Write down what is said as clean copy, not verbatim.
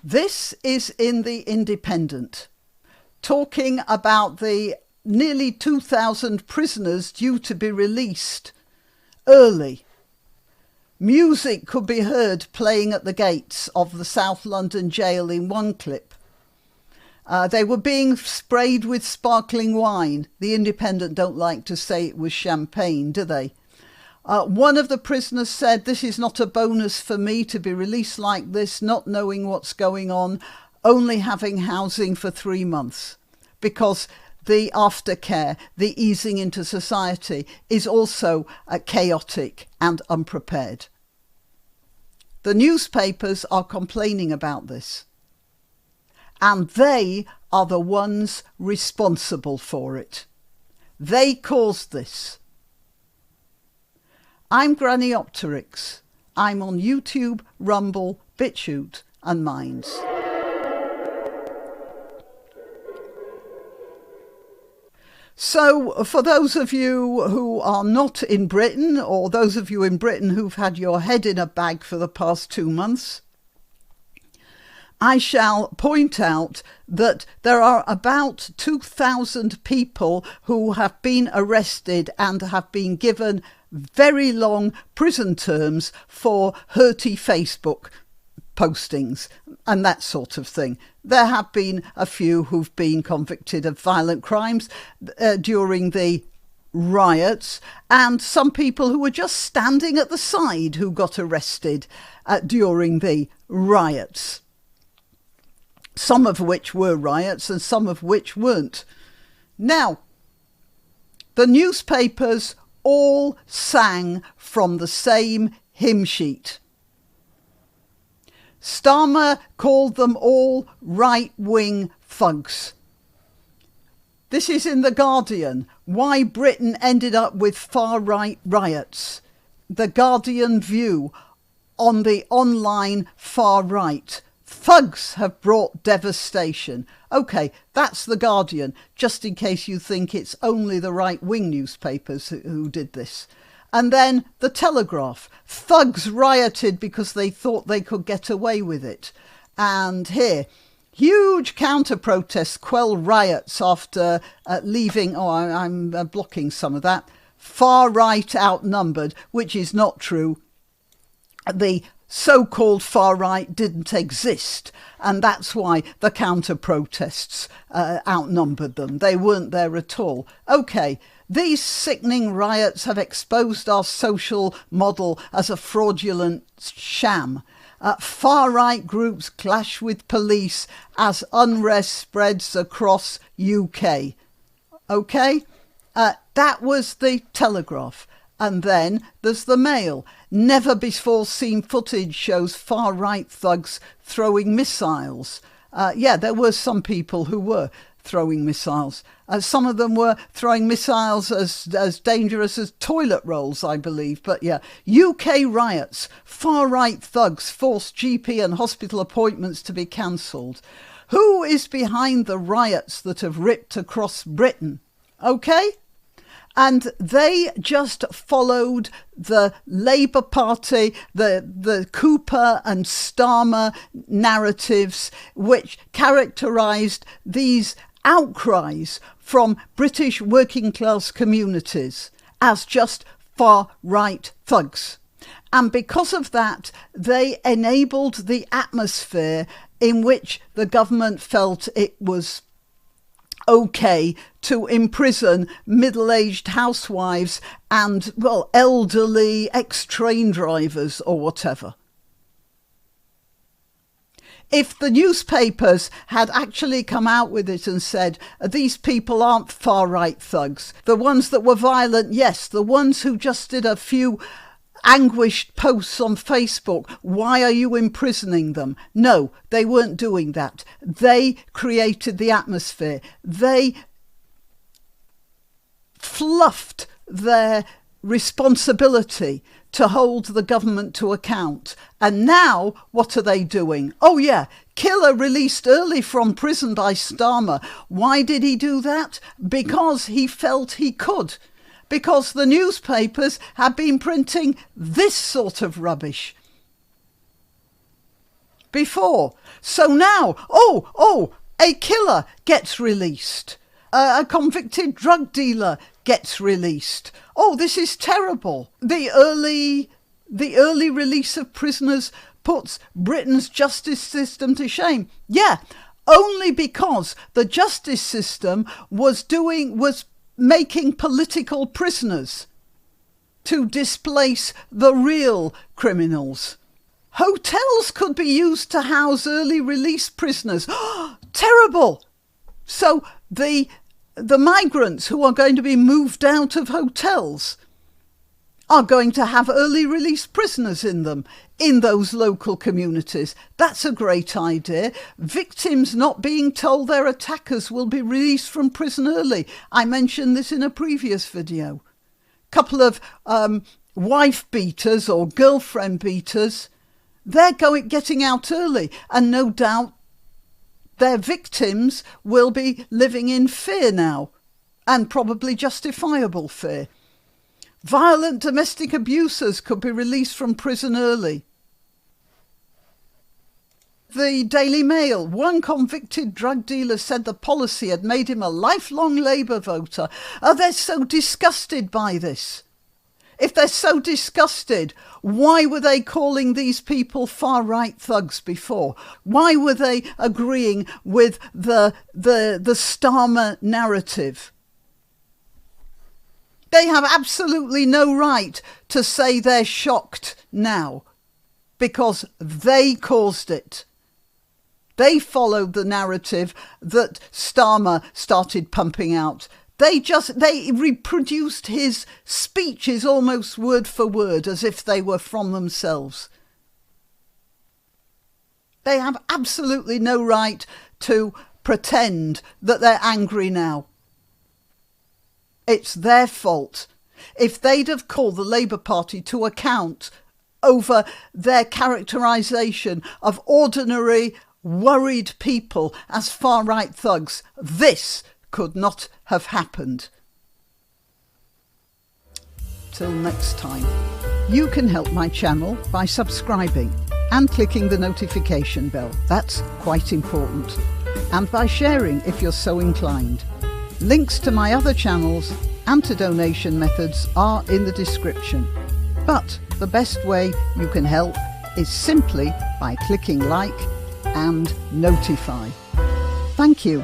This is in the Independent, talking about the nearly 2,000 prisoners due to be released early. Music could be heard playing at the gates of the South London jail in one clip. They were being sprayed with sparkling wine. The Independent don't like to say it was champagne, do they? One of the prisoners said, "This is not a bonus for me to be released like this, not knowing what's going on, only having housing for 3 months." Because the aftercare, the easing into society, is also chaotic and unprepared. The newspapers are complaining about this. And they are the ones responsible for it. They caused this. I'm Granniopteryx. I'm on YouTube, Rumble, BitChute and Minds. So for those of you who are not in Britain, or those of you in Britain who've had your head in a bag for the past 2 months, I shall point out that there are about 2,000 people who have been arrested and have been given very long prison terms for hurty Facebook postings and that sort of thing. There have been a few who've been convicted of violent crimes during the riots, and some people who were just standing at the side who got arrested during the riots. Some of which were riots and some of which weren't. Now, the newspapers all sang from the same hymn sheet. Starmer called them all right-wing thugs. This is in The Guardian. Why Britain ended up with far-right riots. The Guardian view on the online far-right. Thugs have brought devastation. OK, that's The Guardian, just in case you think it's only the right-wing newspapers who did this. And then The Telegraph. Thugs rioted because they thought they could get away with it. And here, huge counter-protests quell riots after leaving... Oh, I'm blocking some of that. Far-right outnumbered, which is not true. The so-called far-right didn't exist, and that's why the counter-protests outnumbered them. They weren't there at all. OK, these sickening riots have exposed our social model as a fraudulent sham. Far-right groups clash with police as unrest spreads across UK. OK, that was The Telegraph. And then there's the Mail. Never before seen footage shows far-right thugs throwing missiles. Yeah, there were some people who were throwing missiles. Some of them were throwing missiles as dangerous as toilet rolls, I believe. But yeah, UK riots. Far-right thugs force GP and hospital appointments to be cancelled. Who is behind the riots that have ripped across Britain? OK? And they just followed the Labour Party, the Cooper and Starmer narratives, which characterised these outcries from British working class communities as just far-right thugs. And because of that, they enabled the atmosphere in which the government felt it was OK to imprison middle-aged housewives and, well, elderly ex-train drivers or whatever. If the newspapers had actually come out with it and said, these people aren't far-right thugs, the ones that were violent, yes, the ones who just did a few anguished posts on Facebook, why are you imprisoning them? No, they weren't doing that. They created the atmosphere. They fluffed their responsibility to hold the government to account. And now, what are they doing? Oh yeah, Killer released early from prison by Starmer. Why did he do that? Because he felt he could. Because the newspapers had been printing this sort of rubbish. before. So now, a killer gets released. A convicted drug dealer gets released. Oh, this is terrible. The early release of prisoners puts Britain's justice system to shame. Yeah, only because the justice system was making political prisoners to displace the real criminals. Hotels could be used to house early release prisoners. Terrible! So the migrants who are going to be moved out of hotels are going to have early release prisoners in them, in those local communities. That's a great idea. Victims not being told their attackers will be released from prison early. I mentioned this in a previous video. Couple of wife beaters or girlfriend beaters, they're getting out early, and no doubt their victims will be living in fear now, and probably justifiable fear. Violent domestic abusers could be released from prison early. The Daily Mail, one convicted drug dealer said the policy had made him a lifelong Labour voter. They're so disgusted by this. If they're so disgusted, why were they calling these people far-right thugs before? Why were they agreeing with the Starmer narrative? They have absolutely no right to say they're shocked now, because they caused it. They followed the narrative that Starmer started pumping out. They reproduced his speeches almost word for word, as if they were from themselves. They have absolutely no right to pretend that they're angry now. It's their fault. If they'd have called the Labour Party to account over their characterisation of ordinary, worried people as far-right thugs, this could not have happened. Till next time, you can help my channel by subscribing and clicking the notification bell. That's quite important. And by sharing if you're so inclined. Links to my other channels and to donation methods are in the description. But the best way you can help is simply by clicking like and notify. Thank you.